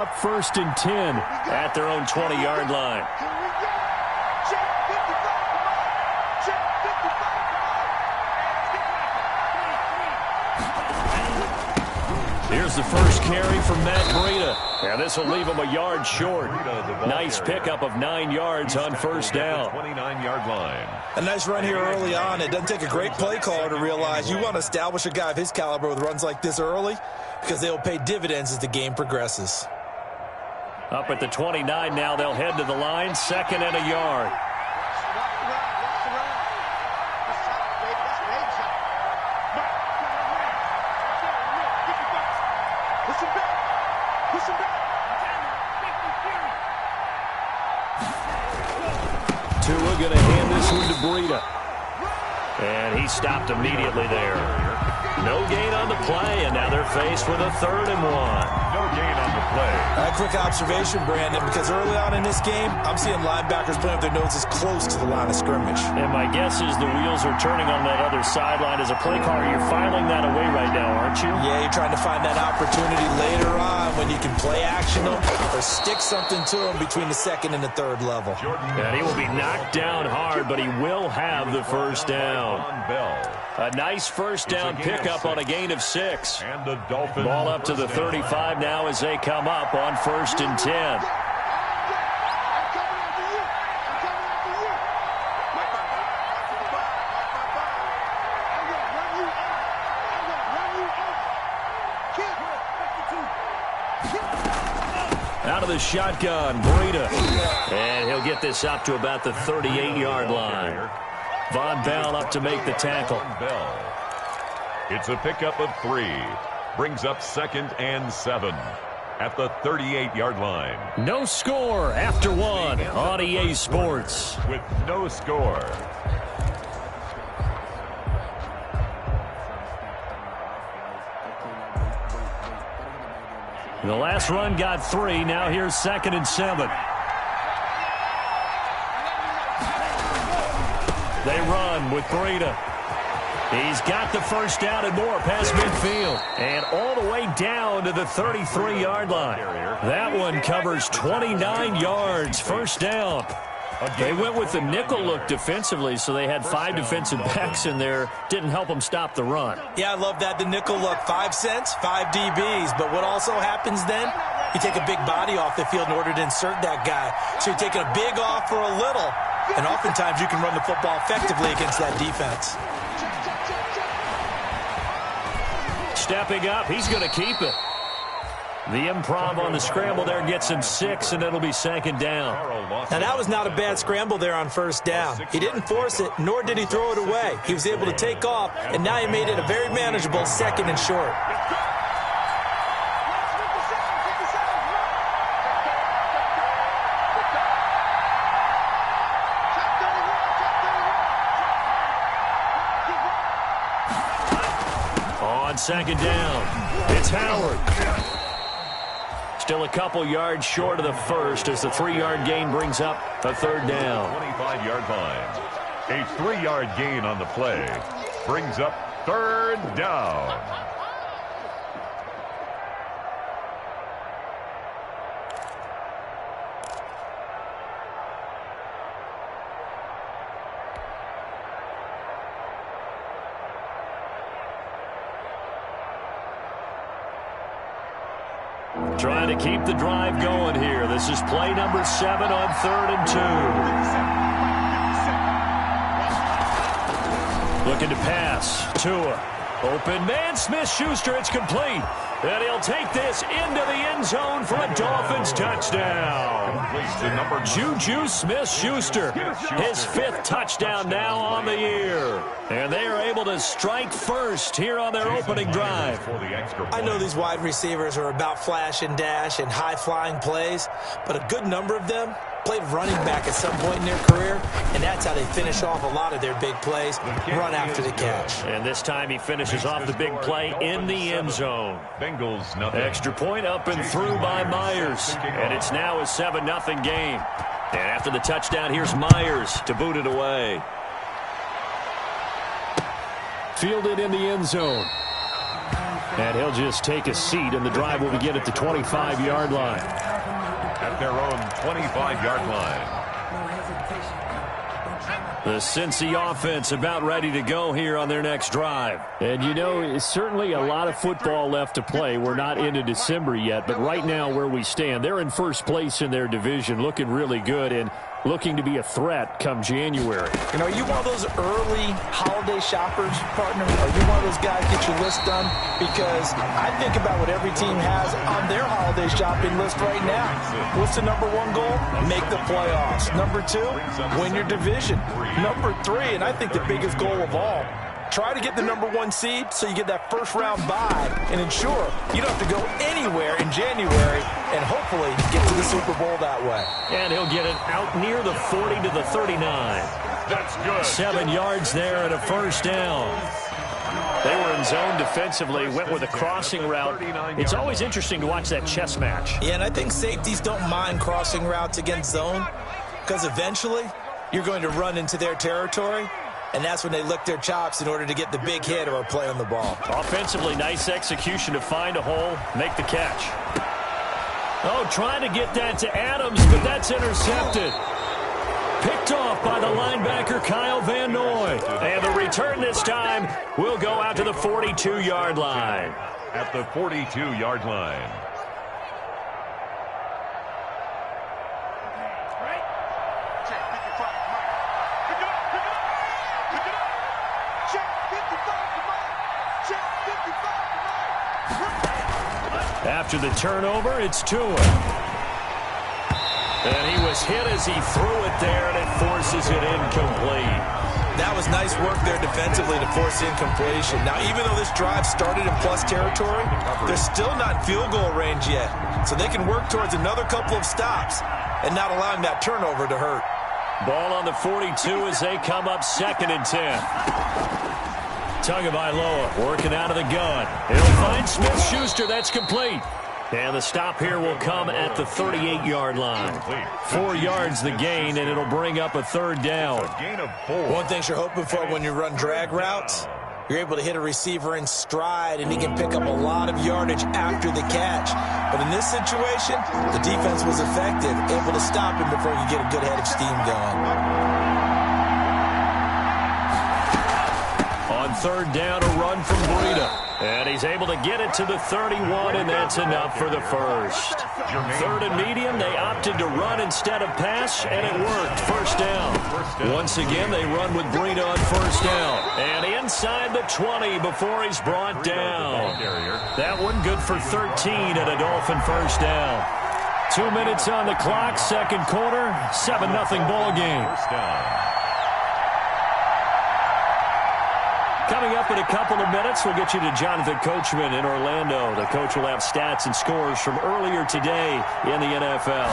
Up 1st and 10 at their own 20-yard line. Here's the first carry from Matt Breida. And this will leave him a yard short. Nice pickup of 9 yards on first down. 29-yard line. A nice run here early on. It doesn't take a great play caller to realize you want to establish a guy of his caliber with runs like this early because they will pay dividends as the game progresses. Up at the 29 now, they'll head to the line, 2nd and a yard. Tua going to hand this one to Breida. And he stopped immediately there. No gain on the play, and now they're faced with a 3rd and 1. No gain on the play. A quick observation, Brandon, because early on in this game, I'm seeing linebackers playing with their noses close to the line of scrimmage. And my guess is the wheels are turning on that other sideline. As a play caller, you're filing that away right now, aren't you? Yeah, you're trying to find that opportunity later on when you can play action them or stick something to them between the 2nd and the 3rd level. And he will be knocked down hard, but he will have the first down. A nice first down pickup on a gain of 6. And the Dolphins ball up to the 35 now as they come up on 1st and 10. Out of the shotgun, Breida. And he'll get this up to about the 38-yard line. Von Bell up to make the tackle. It's a pickup of 3. Brings up 2nd and 7 at the 38-yard line. No score after 1 on EA Sports. With no score. The last run got 3. Now here's 2nd and 7. They run with Breida. He's got the first down and more past midfield. And all the way down to the 33-yard line. That one covers 29 yards. First down. They went with the nickel look defensively, so they had 5 defensive backs in there. Didn't help them stop the run. Yeah, I love that, the nickel look. 5 cents, 5 DBs. But what also happens then, you take a big body off the field in order to insert that guy. So you're taking a big off for a little. And oftentimes you can run the football effectively against that defense. Stepping up, he's going to keep it. The improv on the scramble there gets him 6, and it'll be 2nd down. Now, that was not a bad scramble there on first down. He didn't force it, nor did he throw it away. He was able to take off, and now he made it a very manageable 2nd and short. On 2nd down, it's Howard. Still a couple yards short of the first as the 3-yard gain brings up a 3rd down. 25-yard line. A 3-yard gain on the play brings up 3rd down. Trying to keep the drive going here. This is play number 7 on 3rd and 2. Looking to pass. Tua. Open man. Smith-Schuster. It's complete. And he'll take this into the end zone for a Dolphins touchdown. Juju Smith-Schuster. His 5th touchdown now on the year. And they are able to strike first here on their opening drive. I know these wide receivers are about flash and dash and high-flying plays, but a good number of them played running back at some point in their career, and that's how they finish off a lot of their big plays, run after the catch. And this time he finishes off the big play in the end zone. Bengals nothing. Extra point up and through by Myers. And it's now a 7-0 game. And after the touchdown, here's Myers to boot it away. Fielded in the end zone. And he'll just take a seat, and the drive will begin at the 25-yard line. At their own 25-yard line. The Cincy offense about ready to go here on their next drive. And, you know, it's certainly a lot of football left to play. We're not into December yet, but right now where we stand, they're in first place in their division, looking really good and looking to be a threat come January. You know, are you one of those early holiday shoppers, partner? Are you one of those guys get your list done? Because I think about what every team has on their holiday shopping list right now. What's the number one goal? Make the playoffs. Number two, win your division. Number three, and I think the biggest goal of all, try to get the number one seed so you get that first round bye and ensure you don't have to go anywhere in January and hopefully get to the Super Bowl that way. And he'll get it out near the 40 to the 39. That's good. 7 yards there and a first down. They were in zone defensively, went with a crossing route. It's always interesting to watch that chess match. Yeah, and I think safeties don't mind crossing routes against zone because eventually you're going to run into their territory. And that's when they lick their chops in order to get the big hit or a play on the ball. Offensively, nice execution to find a hole, make the catch. Oh, trying to get that to Adams, but that's intercepted. Picked off by the linebacker, Kyle Van Noy. And the return this time will go out to the 42-yard line. At the 42-yard line. After the turnover, it's Tua. And he was hit as he threw it there, and it forces it incomplete. That was nice work there defensively to force incompletion. Now, even though this drive started in plus territory, they're still not in field goal range yet. So they can work towards another couple of stops and not allowing that turnover to hurt. Ball on the 42 as they come up 2nd and 10. Tagovailoa working out of the gun. He'll find Smith-Schuster. That's complete. And the stop here will come at the 38-yard line. 4 yards the gain, and it'll bring up a third down. One thing you're hoping for when you run drag routes, you're able to hit a receiver in stride, and he can pick up a lot of yardage after the catch. But in this situation, the defense was effective, able to stop him before you get a good head of steam going. On third down, a run from Breida. And he's able to get it to the 31, and that's enough for the first. 3rd and medium, they opted to run instead of pass, and it worked. First down. Once again, they run with Breida on first down. And inside the 20 before he's brought down. That one good for 13 and a Dolphin first down. 2 minutes on the clock, second quarter, 7-0 ball game. First down. Coming up in a couple of minutes, we'll get you to Jonathan Coachman in Orlando. The coach will have stats and scores from earlier today in the NFL.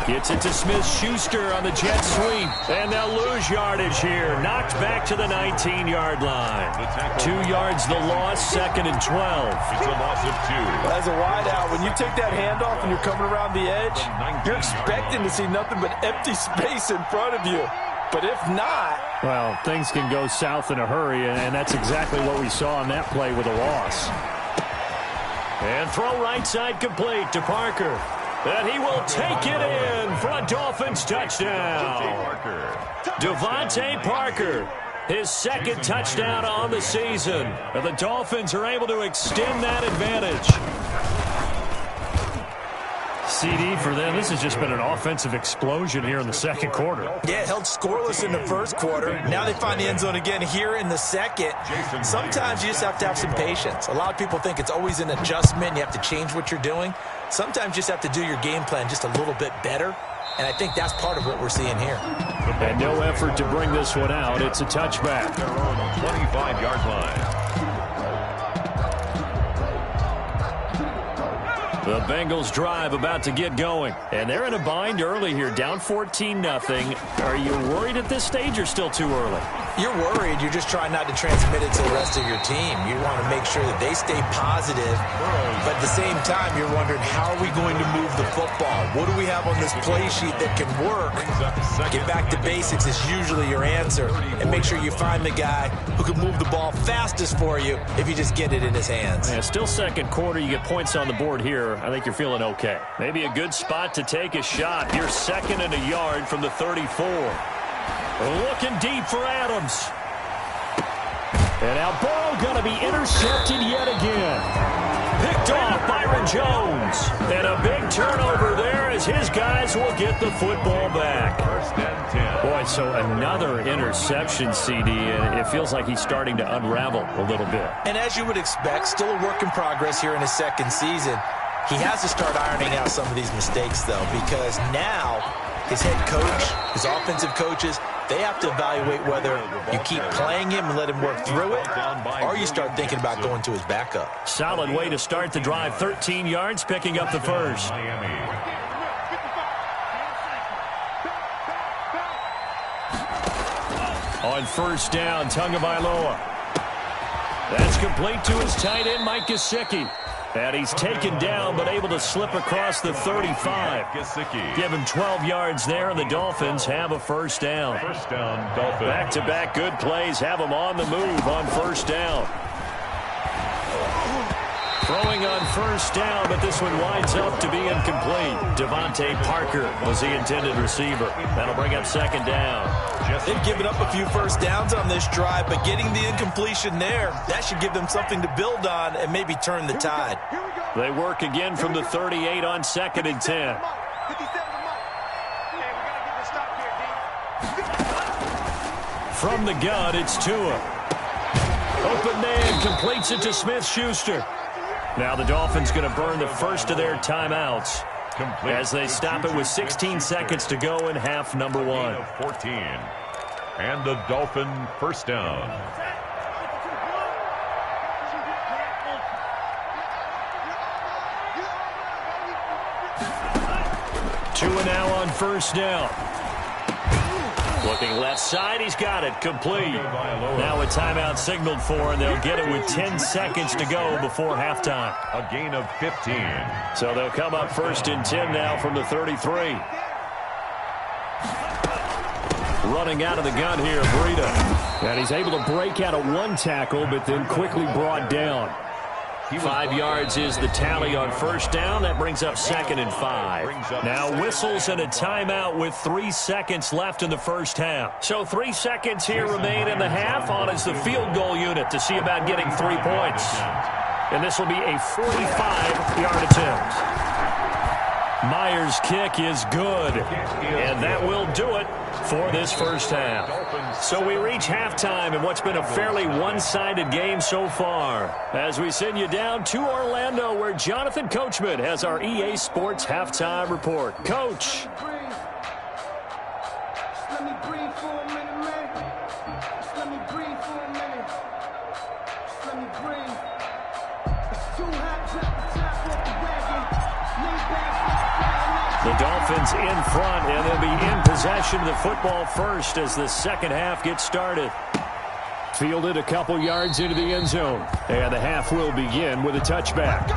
Gets it to Smith-Schuster on the jet sweep. And they'll lose yardage here. Knocked back to the 19-yard line. 2 yards the loss, 2nd and 12. It's a loss of 2. As a wideout, when you take that handoff and you're coming around the edge, you're expecting to see nothing but empty space in front of you. But if not... Well, things can go south in a hurry, and that's exactly what we saw on that play with a loss. And throw right side complete to Parker. And he will take it in for a Dolphins touchdown. Devontae Parker, his 2nd touchdown on the season. And the Dolphins are able to extend that advantage. CD for them. This has just been an offensive explosion here in the second quarter. Yeah, held scoreless in the first quarter. Now they find the end zone again here in the second. Sometimes you just have to have some patience. A lot of people think it's always an adjustment. You have to change what you're doing. Sometimes you just have to do your game plan just a little bit better. And I think that's part of what we're seeing here. And no effort to bring this one out. It's a touchback. Their own 25-yard line. The Bengals drive about to get going. And they're in a bind early here, down 14-0. Are you worried at this stage or still too early? You're worried. You're just trying not to transmit it to the rest of your team. You want to make sure that they stay positive, but at the same time, you're wondering, how are we going to move the football? What do we have on this play sheet that can work? Get back to basics is usually your answer, and make sure you find the guy who can move the ball fastest for you if you just get it in his hands. Yeah, still second quarter. You get points on the board here. I think you're feeling okay. Maybe a good spot to take a shot. You're 2nd and a yard from the 34. Looking deep for Adams. And now Burrow going to be intercepted yet again. Picked off Byron Jones. And a big turnover there as his guys will get the football back. 1st and 10. Boy, so another interception, CD, and it feels like he's starting to unravel a little bit. And as you would expect, still a work in progress here in his second season. He has to start ironing out some of these mistakes, though, because now his head coach, his offensive coaches, they have to evaluate whether you keep playing him and let him work through it, or you start thinking about going to his backup. Solid way to start the drive. 13 yards, picking up the first. On 1st down, Tagovailoa. That's complete to his tight end, Mike Gesicki. And he's taken down, but able to slip across the 35. Give him 12 yards there, and the Dolphins have a 1st down. 1st down, Dolphins. Back-to-back good plays have them on the move on 1st down. Throwing on 1st down, but this one winds up to be incomplete. Devontae Parker was the intended receiver. That'll bring up 2nd down. They've given up a few 1st downs on this drive, but getting the incompletion there, that should give them something to build on and maybe turn the tide. They work again from the 38 on 2nd and 10. From the gun, it's Tua. Open man, completes it to Smith-Schuster. Now the Dolphins going to burn the first of their timeouts as they stop it with 16 seconds to go in half number 1. 14. And the Dolphin 1st down. Tua now on 1st down. Looking left side, he's got it, complete. Now a timeout signaled for, and they'll get it with 10 seconds to go before halftime. A gain of 15. So they'll come up 1st and 10 now from the 33. Running out of the gun here, Breida. And he's able to break out of one tackle, but then quickly brought down. 5 yards is the tally on 1st down. That brings up 2nd and 5. Now whistles and a timeout with 3 seconds left in the 1st half. So 3 seconds here remain in the half. On is the field goal unit to see about getting 3 points. And this will be a 45-yard attempt. Myers' kick is good. And that will do it for this 1st half. So we reach halftime in what's been a fairly one-sided game so far, as we send you down to Orlando, where Jonathan Coachman has our EA Sports halftime report. Coach. Let me breathe for a minute, man. Just let me breathe for a minute. Just let me breathe. It's too hot to top off the wagon. Lay back. The Dolphins in front, and they'll be in possession of the football first as the 2nd half gets started. Fielded a couple yards into the end zone, and the half will begin with a touchback.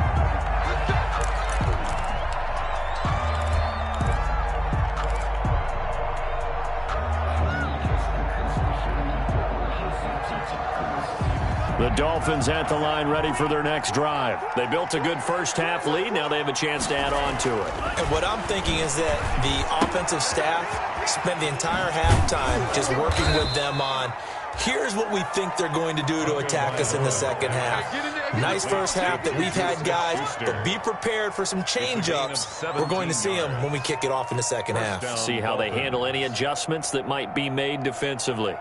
The Dolphins at the line ready for their next drive. They built a good 1st half lead. Now they have a chance to add on to it. And what I'm thinking is that the offensive staff spent the entire halftime just working with them on, here's what we think they're going to do to attack us in the 2nd half. Nice 1st half that we've had, guys, but be prepared for some change-ups. We're going to see them when we kick it off in the 2nd half. See how they handle any adjustments that might be made defensively.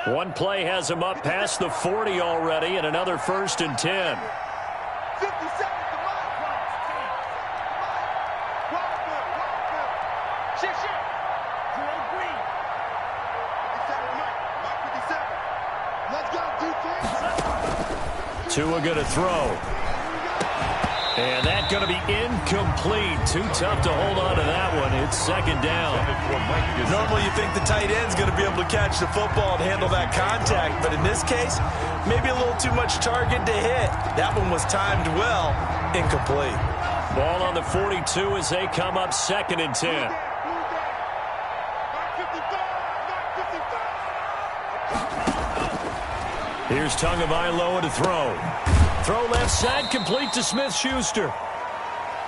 One play has them up past the 40 already, and another 1st and 10. 50 seconds to my clock. Shit. Jerome Green. 57, Mike. Let's go, defense. Tua going to throw. And that's going to be incomplete. Too tough to hold on to that one. It's second down. Normally you think the tight end's going to be able to catch the football and handle that contact, but in this case, maybe a little too much target to hit. That one was timed well. Incomplete. Ball on the 42 as they come up second and 10. Here's Tagovailoa to throw. Throw left side, complete to Smith-Schuster.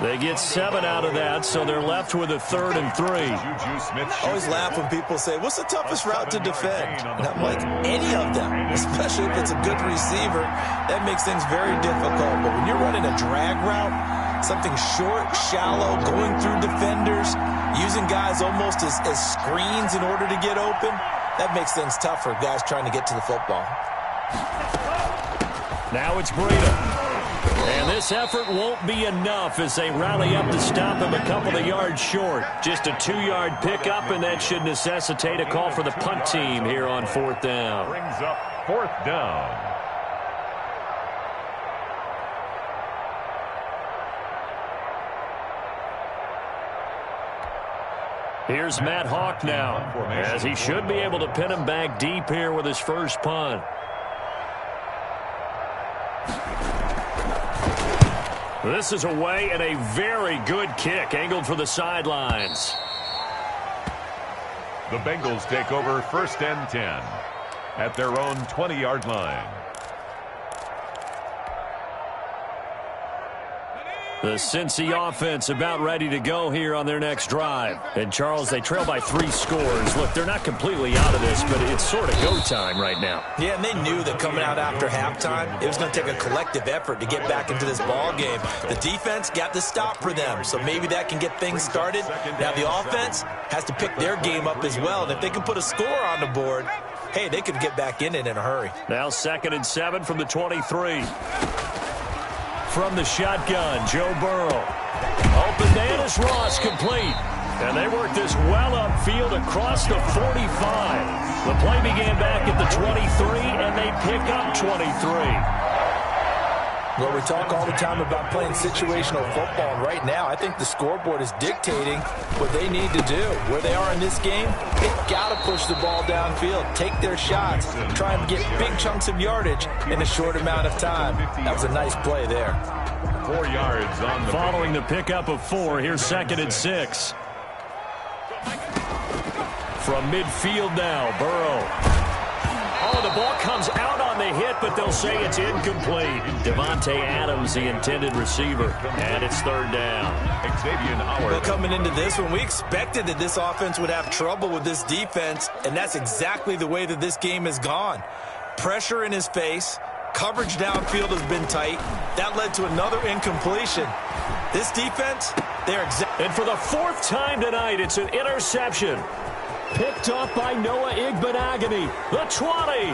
They get 7 out of that, so they're left with a 3rd and 3. I always laugh when people say, what's the toughest route to defend? And I'm like, any of them, especially if it's a good receiver. That makes things very difficult. But when you're running a drag route, something short, shallow, going through defenders, using guys almost as screens in order to get open, that makes things tough for guys trying to get to the football. Now it's Breida. And this effort won't be enough as they rally up to stop him a couple of yards short. Just a 2-yard pickup, and that should necessitate a call for the punt team here on 4th down. Brings up 4th down. Here's Matt Hawk now, as he should be able to pin him back deep here with his first punt. This is away and a very good kick, angled for the sidelines. The Bengals take over 1st and 10 at their own 20-yard line. The Cincy offense about ready to go here on their next drive. And, Charles, they trail by 3 scores. Look, they're not completely out of this, but it's sort of go time right now. Yeah, and they knew that coming out after halftime, it was going to take a collective effort to get back into this ball game. The defense got the stop for them, so maybe that can get things started. Now the offense has to pick their game up as well, and if they can put a score on the board, hey, they could get back in it in a hurry. Now 2nd and 7 from the 23. From the shotgun, Joe Burrow. Open man is Ross, complete. And they work this well upfield across the 45. The play began back at the 23, and they pick up 23. Well, we talk all the time about playing situational football, and right now I think the scoreboard is dictating what they need to do. Where they are in this game, they've got to push the ball downfield, take their shots, try and get big chunks of yardage in a short amount of time. That was a nice play there. 4 yards on the following the pickup of 4. Here's 2nd and 6. From midfield now, Burrow. Oh, the ball comes out on the hit, but they'll say it's incomplete. Devontae Adams, the intended receiver, and it's 3rd down. Well, coming into this one, we expected that this offense would have trouble with this defense, and that's exactly the way that this game has gone. Pressure in his face, coverage downfield has been tight. That led to another incompletion. This defense, they're and for the 4th time tonight, it's an interception. Picked off by Noah Igbenogany, the 20.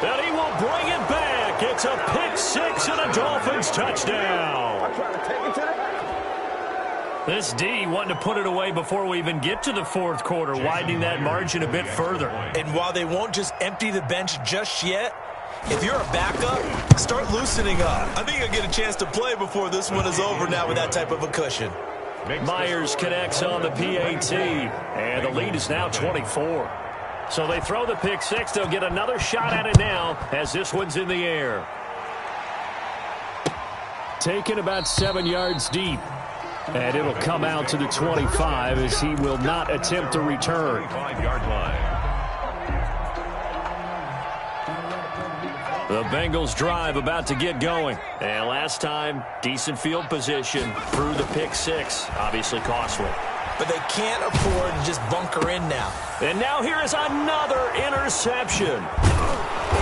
And he will bring it back. It's a pick 6 and a Dolphins touchdown. This D wanting to put it away before we even get to the 4th quarter, widening that margin a bit further. And while they won't just empty the bench just yet, if you're a backup, start loosening up. I think you'll get a chance to play before this one is over now with that type of a cushion. Myers connects on the PAT, and the lead is now 24. So they throw the pick 6. They'll get another shot at it now as this one's in the air. Taken about 7 yards deep. And it'll come out to the 25 as he will not attempt to return. 5-yard line. The Bengals drive about to get going. And last time, decent field position through the pick 6. Obviously costly. But they can't afford to just bunker in now. And now here is another interception.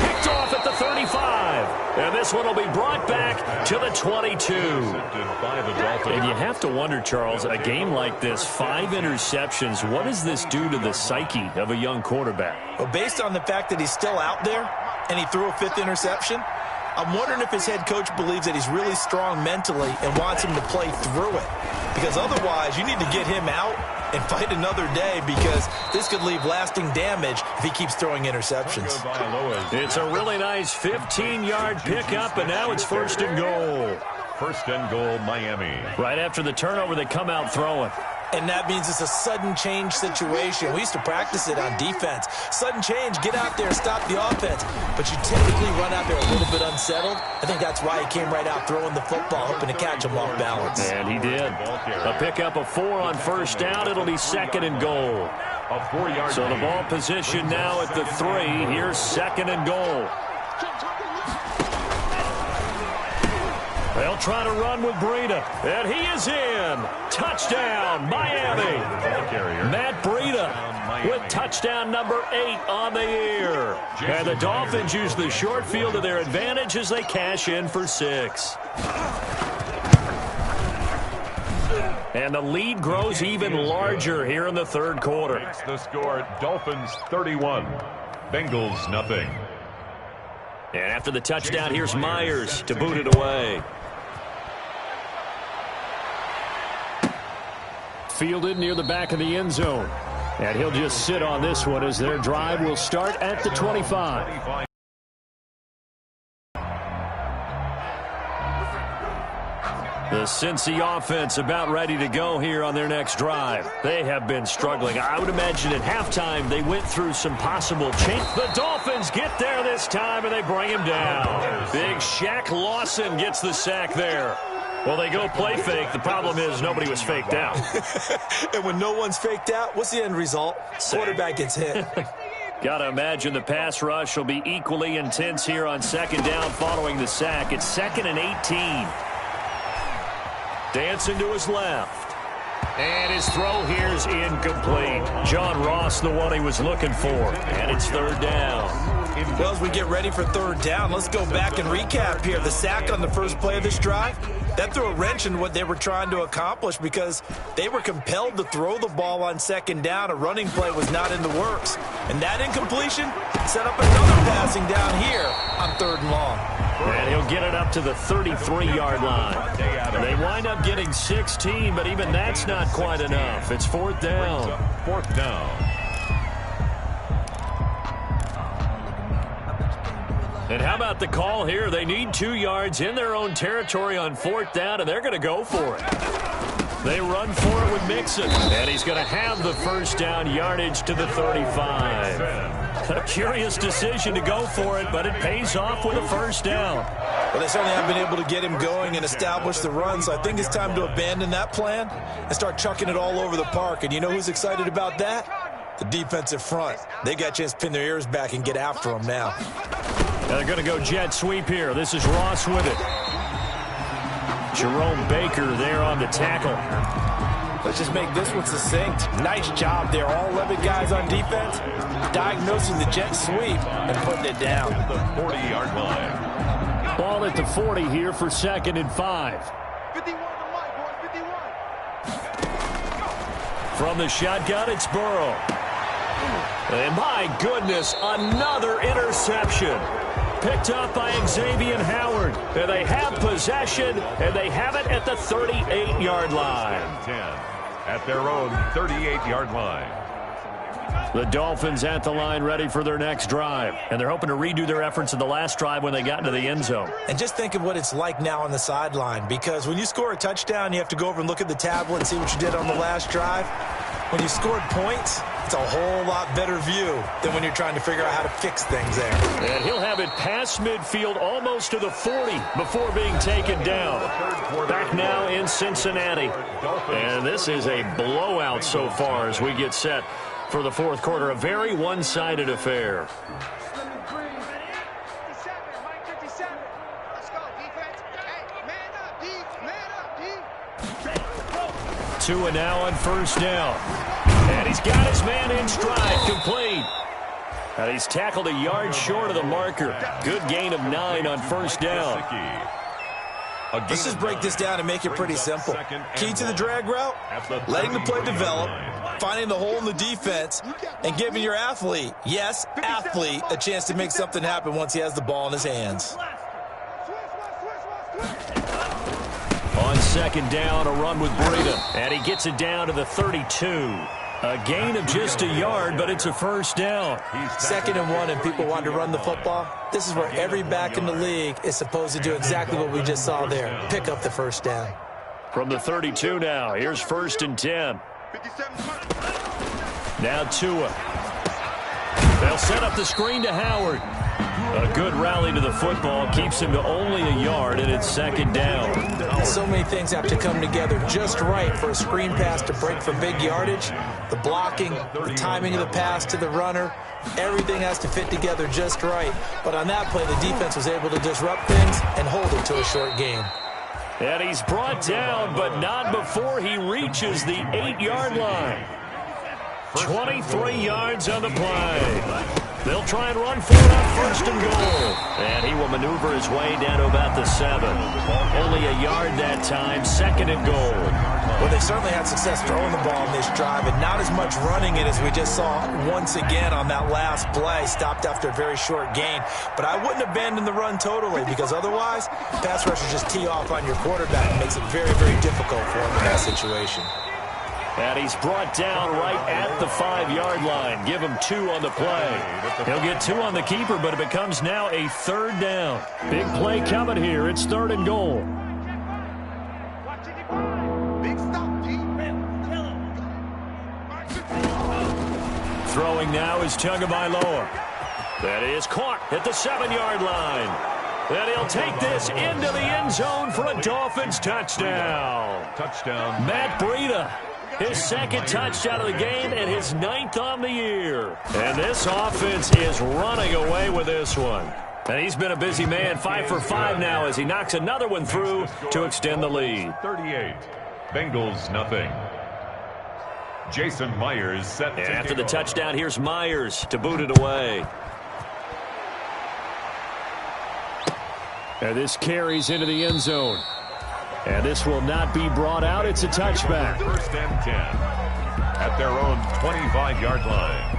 Picked off at the 35. And this one will be brought back to the 22. And you have to wonder, Charles, a game like this, 5 interceptions, what does this do to the psyche of a young quarterback? Well, based on the fact that he's still out there and he threw a 5th interception, I'm wondering if his head coach believes that he's really strong mentally and wants him to play through it. Because otherwise, you need to get him out and fight another day, because this could leave lasting damage if he keeps throwing interceptions. It's a really nice 15-yard pickup, and now it's 1st and goal. First and goal, Miami. Right after the turnover, they come out throwing. And that means it's a sudden change situation. We used to practice it on defense. Sudden change, get out there, stop the offense. But you typically run out there a little bit unsettled. I think that's why he came right out throwing the football, hoping to catch him off balance. And he did. A pickup of 4 on first down. It'll be second and goal. A 4-yard So the ball position now at the 3. Here's second and goal. They'll try to run with Breida. And he is in. Touchdown, Miami. Matt Breida with touchdown number 8 on the year. And the Dolphins use the short field to their advantage as they cash in for 6. And the lead grows even larger here in the third quarter. It's the score, Dolphins 31, Bengals nothing. And after the touchdown, here's Myers to boot it away. Fielded near the back of the end zone. And he'll just sit on this one as their drive will start at the 25. The Cincy offense about ready to go here on their next drive. They have been struggling. I would imagine at halftime they went through some possible change. The Dolphins get there this time and they bring him down. Big Shaq Lawson gets the sack there. Well, they go play fake. The problem is nobody was faked out. And when no one's faked out, what's the end result? Quarterback gets hit. Got to imagine the pass rush will be equally intense here on second down following the sack. It's 2nd and 18. Dancing to his left. And his throw here's incomplete. John Ross, the one he was looking for. And it's third down. Well, as we get ready for third down, let's go back and recap here. The sack on the first play of this drive, that threw a wrench in what they were trying to accomplish because they were compelled to throw the ball on second down. A running play was not in the works. And that incompletion set up another passing down here on third and long. And he'll get it up to the 33-yard line. They wind up getting 16, but even that's not quite enough. It's fourth down. Fourth down. And how about the call here? They need 2 yards in their own territory on fourth down, and they're going to go for it. They run for it with Mixon, and he's going to have the first down yardage to the 35. A curious decision to go for it, but it pays off with a first down. Well, they certainly haven't been able to get him going and establish the run, so I think it's time to abandon that plan and start chucking it all over the park. And you know who's excited about that? The defensive front. They got a chance to pin their ears back and get after him now. Now they're going to go jet sweep here. This is Ross with it. Jerome Baker there on the tackle. Let's just make this one succinct. Nice job there. All 11 guys on defense diagnosing the jet sweep and putting it down. The 40-yard line. Ball at the 40 here for 2nd and 5. 51 on the mic, boys, 51. From the shotgun, it's Burrow. And my goodness, another interception. Picked up by Xavier Howard. And they have possession, and they have it at the 38-yard line. 10 at their own 38-yard line. The Dolphins at the line ready for their next drive. And they're hoping to redo their efforts in the last drive when they got into the end zone. And just think of what it's like now on the sideline, because when you score a touchdown, you have to go over and look at the tablet and see what you did on the last drive. When you scored points, it's a whole lot better view than when you're trying to figure out how to fix things there. And he'll have it past midfield almost to the 40 before being taken down. Back now in Cincinnati. And this is a blowout so far as we get set for the fourth quarter. A very one-sided affair. Let me breathe. 57, Mike 57. Let's go, defense. Hey, man up, D. Tua now on first down. And he's got his man in stride, complete. And he's tackled a yard short of the marker. Good gain of 9 on first down. Let's just break this down and make it pretty simple. Key to the drag route, letting the play develop, finding the hole in the defense, and giving your athlete, yes, athlete, a chance to make something happen once he has the ball in his hands. On second down, a run with Breida. And he gets it down to the 32. A gain of just a yard, but it's a first down. 2nd and 1, and people want to run the football. This is where every back in the league is supposed to do exactly what we just saw there. Pick up the first down. From the 32 now, here's 1st and 10. Now Tua. They'll set up the screen to Howard. A good rally to the football keeps him to only a yard, and it's 2nd down. So many things have to come together just right for a screen pass to break for big yardage. The blocking, the timing of the pass to the runner, everything has to fit together just right. But on that play, the defense was able to disrupt things and hold it to a short gain. And he's brought down, but not before he reaches the 8-yard line. 23 yards on the play. They'll try and run for it on 1st and goal. And he will maneuver his way down to about the 7. Only a yard that time, 2nd and goal. Well, they certainly had success throwing the ball in this drive, and not as much running it as we just saw once again on that last play. Stopped after a very short gain. But I wouldn't abandon the run totally, because otherwise, pass rushers just tee off on your quarterback. It makes it very, very difficult for him in that situation. And he's brought down right at the 5-yard line. Give him 2 on the play. He'll get 2 on the keeper, but it becomes now a 3rd down. Big play coming here. It's 3rd and goal. Throwing now is Tagovailoa. That is caught at the 7-yard line. And he'll take this into the end zone for a Dolphins touchdown. Touchdown. Matt Breida. His 2nd touchdown of the game and his 9th on the year. And this offense is running away with this one. And he's been a busy man, 5 for 5 now as he knocks another one through to extend the lead. 38. Bengals nothing. Jason Myers set to after the off. touchdown, here's Myers to boot it away. And this carries into the end zone. And this will not be brought out. It's a touchback. 1st and 10 at their own 25-yard line.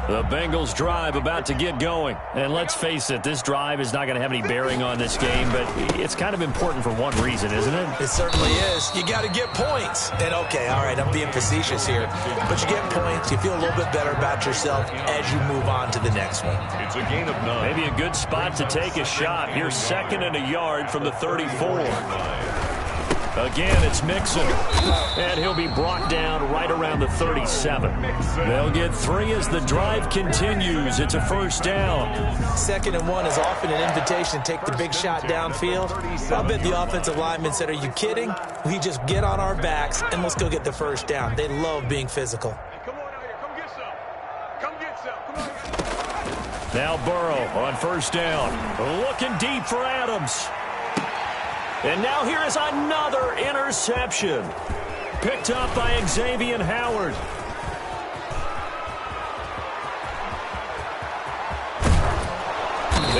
The Bengals drive about to get going. And let's face it, this drive is not going to have any bearing on this game, but it's kind of important for one reason, isn't it? It certainly is. You got to get points. And okay, all right, I'm being facetious here. But you get points, you feel a little bit better about yourself as you move on to the next one. It's a gain of 9. Maybe a good spot to take a shot. Here's 2nd and a yard from the 34. Again, it's Mixon. And he'll be brought down right around the 37. They'll get 3 as the drive continues. It's a 1st down. 2nd and 1 is often an invitation to take the big shot downfield. I bet the offensive linemen said, are you kidding? We just get on our backs and let's go get the 1st down. They love being physical. Now Burrow on 1st down. Looking deep for Adams. And now here is another interception. Picked up by Xavier Howard.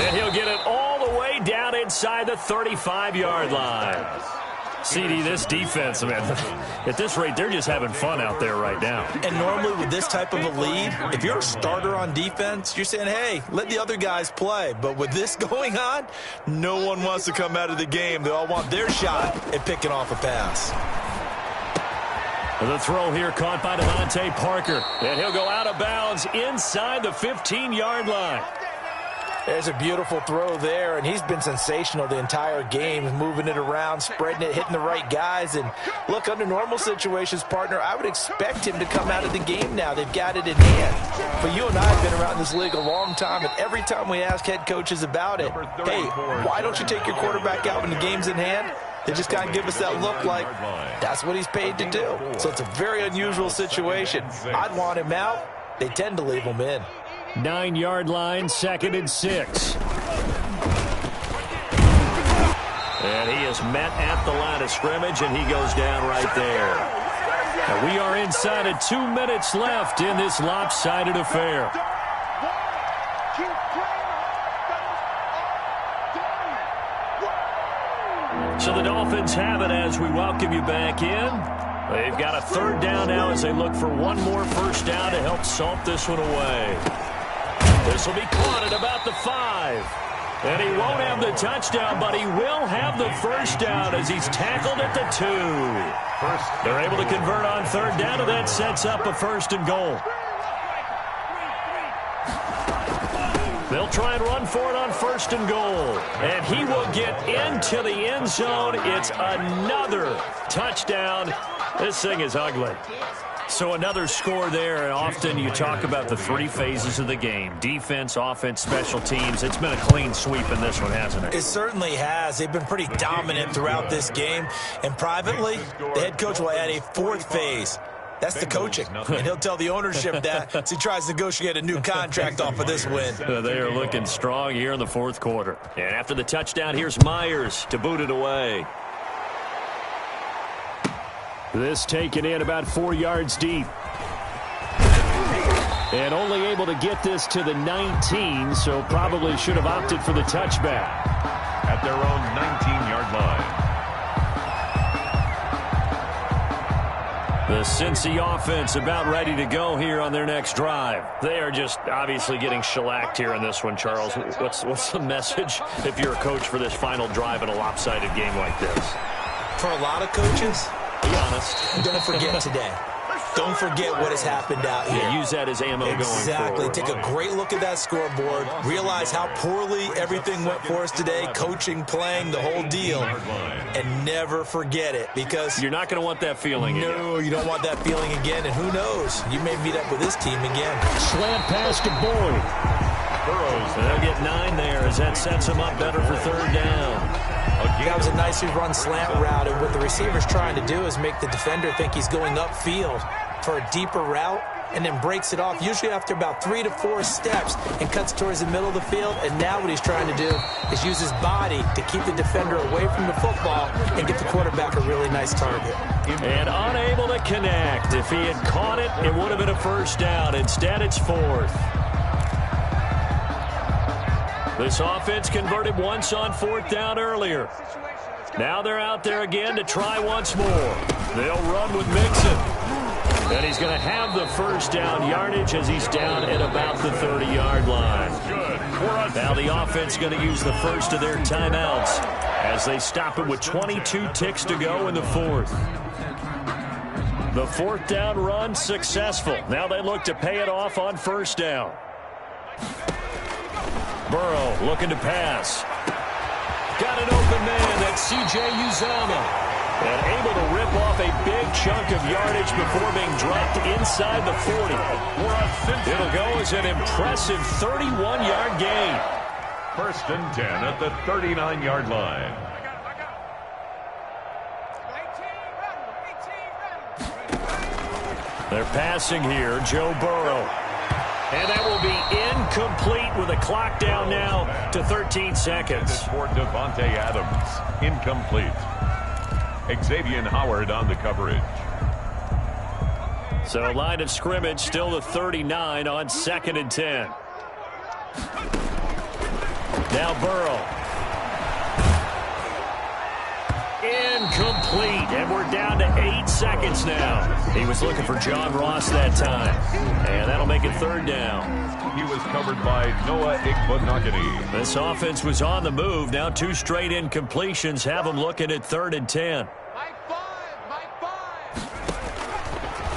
And he'll get it all the way down inside the 35-yard line. CD, this defense, man, at this rate, they're just having fun out there right now. And normally with this type of a lead, if you're a starter on defense, you're saying, hey, let the other guys play. But with this going on, no one wants to come out of the game. They all want their shot at picking off a pass. The throw here caught by Devontae Parker. And he'll go out of bounds inside the 15-yard line. There's a beautiful throw there, and he's been sensational the entire game, moving it around, spreading it, hitting the right guys. And look, under normal situations, partner, I would expect him to come out of the game now. They've got it in hand. But you and I have been around this league a long time, and every time we ask head coaches about it, hey, why don't you take your quarterback out when the game's in hand? They just kind of give us that look like that's what he's paid to do. So it's a very unusual situation. I'd want him out. They tend to leave him in. 9-yard line, 2nd and 6. And he is met at the line of scrimmage, and he goes down right there. And we are inside of 2 minutes left in this lopsided affair. So the Dolphins have it as we welcome you back in. They've got a 3rd down now as they look for one more 1st down to help salt this one away. This will be caught at about the 5. And he won't have the touchdown, but he will have have the first down as he's tackled at the 2. They're able to convert on third down, and that sets up a 1st and goal. They'll try and run for it on 1st and goal. And he will get into the end zone. It's another touchdown. This thing is ugly. So another score there, and often you talk about the 3 phases of the game. Defense, offense, special teams. It's been a clean sweep in this one, hasn't it? It certainly has. They've been pretty dominant throughout this game. And privately, the head coach will add a 4th phase. That's the coaching. And he'll tell the ownership that as he tries to negotiate a new contract off of this win. They are looking strong here in the 4th quarter. And after the touchdown, here's Myers to boot it away. This taken in about 4 yards deep. And only able to get this to the 19, so probably should have opted for the touchback. At their own 19-yard line. The Cincy offense about ready to go here on their next drive. They are just obviously getting shellacked here in this one, Charles. What's the message if you're a coach for this final drive in a lopsided game like this? For a lot of coaches, be honest. Don't forget today. Don't forget what has happened out here. Yeah, use that as ammo going forward. Exactly. Take a great look at that scoreboard. Realize how poorly everything went for us today. Coaching, playing, the whole deal. And never forget it, because you're not going to want that feeling again. No, you don't want that feeling again. And who knows? You may meet up with this team again. Slant pass to Boyd. They'll get 9 there as that sets them up better for 3rd down. That was a nicely run slant route, and what the receiver's trying to do is make the defender think he's going upfield for a deeper route, and then breaks it off, usually after about 3 to 4 steps, and cuts towards the middle of the field. And now what he's trying to do is use his body to keep the defender away from the football and get the quarterback a really nice target. And unable to connect. If he had caught it, it would have been a 1st down. Instead, it's 4th. This offense converted once on 4th down earlier. Now they're out there again to try once more. They'll run with Mixon. And he's going to have the 1st down yardage as he's down at about the 30-yard line. Now the offense going to use the first of their timeouts as they stop it with 22 ticks to go in the 4th. The 4th down run successful. Now they look to pay it off on 1st down. Burrow looking to pass. Got an open man. That's C.J. Uzomah. And able to rip off a big chunk of yardage before being dropped inside the 40. It'll go as an impressive 31-yard gain. 1st and 10 at the 39-yard line. They're passing here, Joe Burrow. And that will be incomplete with a clock down now to 13 seconds. For Devontae Adams, incomplete. Xavier Howard on the coverage. So line of scrimmage still the 39 on 2nd and 10. Now Burrow. Incomplete, and we're down to 8 seconds now. He was looking for John Ross that time, and that'll make it 3rd down. He was covered by Noah Igbenogany. This offense was on the move. Now 2 straight incompletions have them looking at 3rd and 10.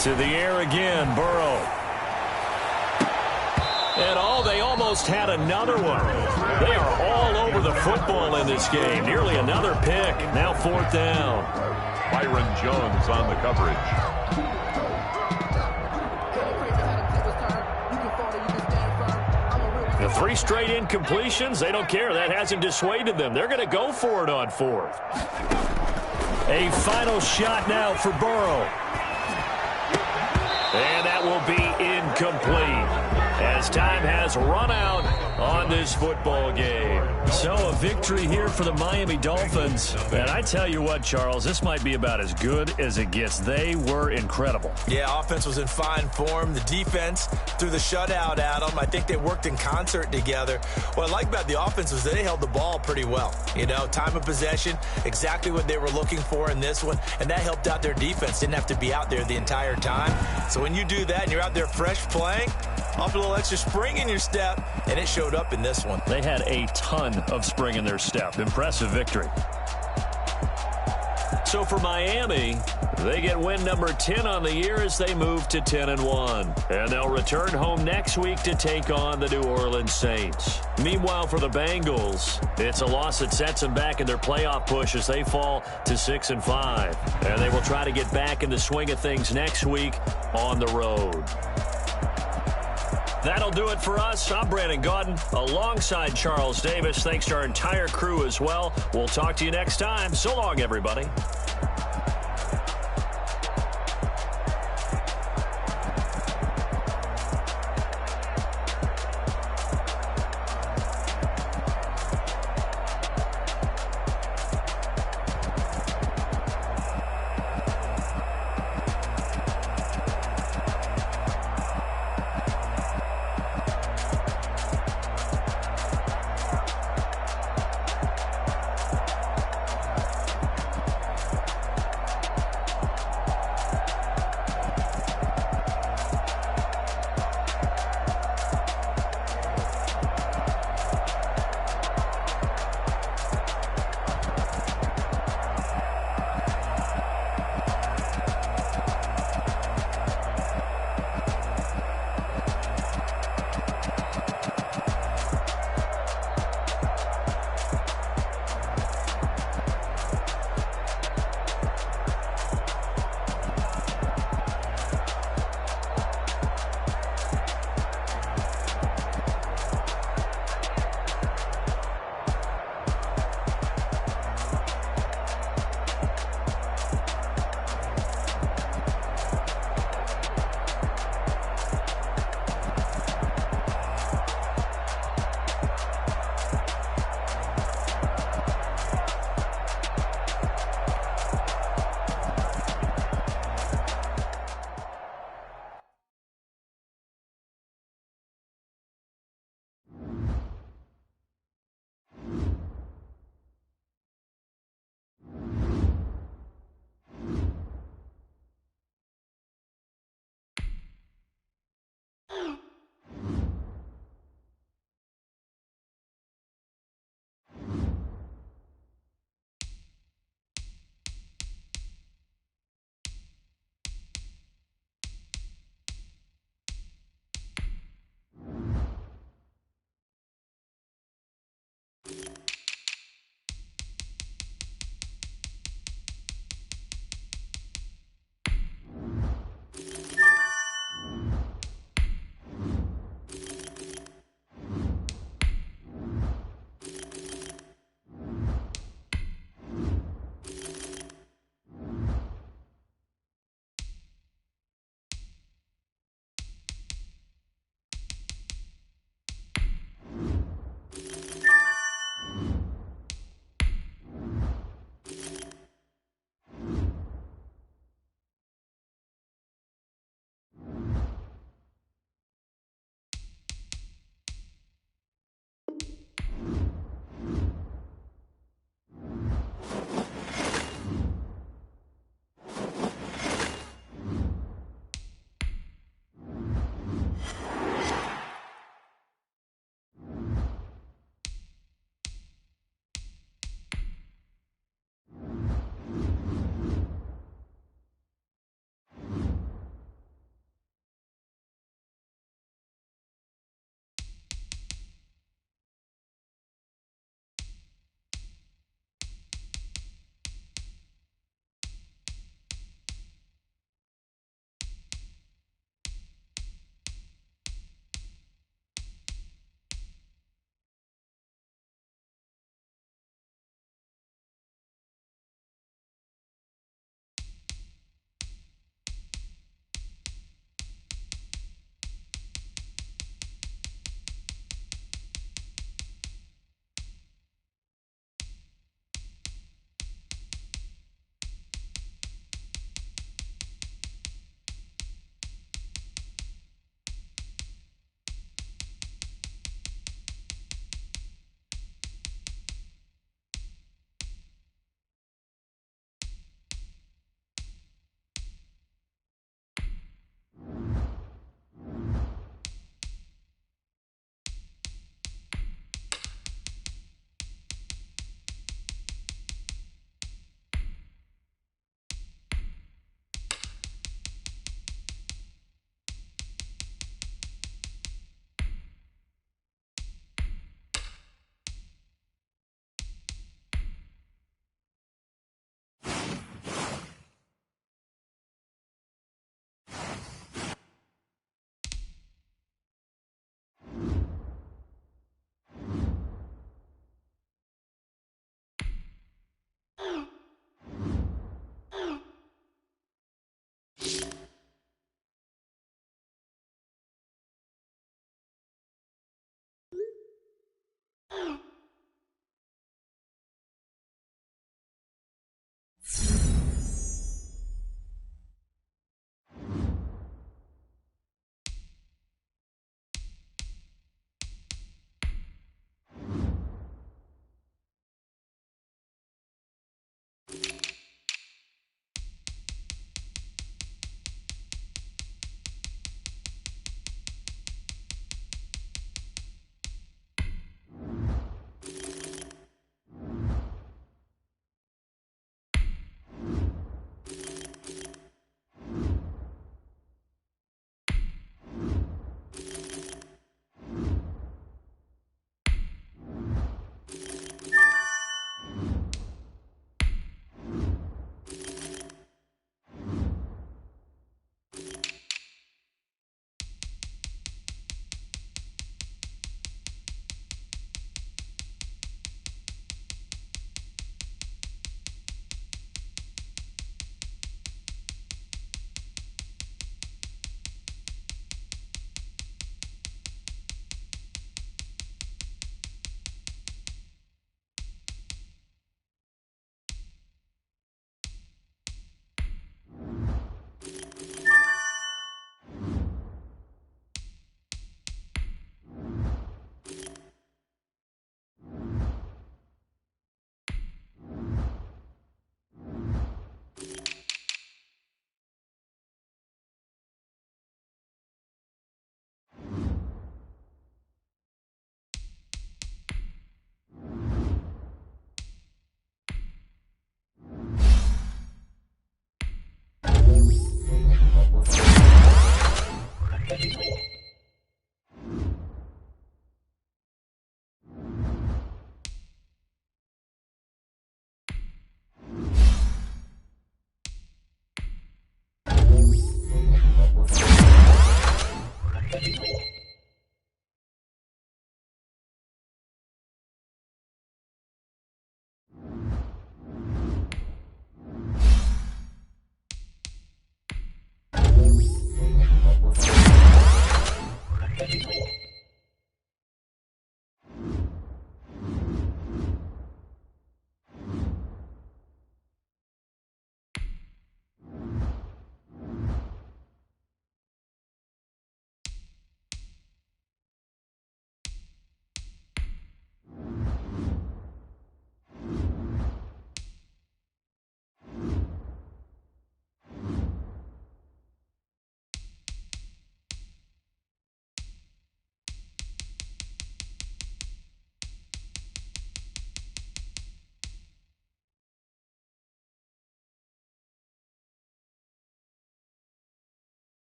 To the air again, Burrow. And they almost had another one. They are all over the football in this game. Nearly another pick. Now 4th down. Byron Jones on the coverage. The 3 straight incompletions, they don't care. That hasn't dissuaded them. They're going to go for it on 4th. A final shot now for Burrow. And that will be incomplete as time has run out on this football game. So a victory here for the Miami Dolphins. And I tell you what, Charles, this might be about as good as it gets. They were incredible. Yeah, offense was in fine form. The defense threw the shutout at them. I think they worked in concert together. What I like about the offense was they held the ball pretty well. You know, time of possession, exactly what they were looking for in this one. And that helped out their defense. Didn't have to be out there the entire time. So when you do that and you're out there fresh playing, off a little extra spring in your step, and it showed up in this one. They had a ton of spring in their step. Impressive victory. So for Miami, they get win number 10 on the year as they move to 10-1. And they'll return home next week to take on the New Orleans Saints. Meanwhile, for the Bengals, it's a loss that sets them back in their playoff push as they fall to 6-5. And they will try to get back in the swing of things next week on the road. That'll do it for us. I'm Brandon Gaudin alongside Charles Davis. Thanks to our entire crew as well. We'll talk to you next time. So long, everybody.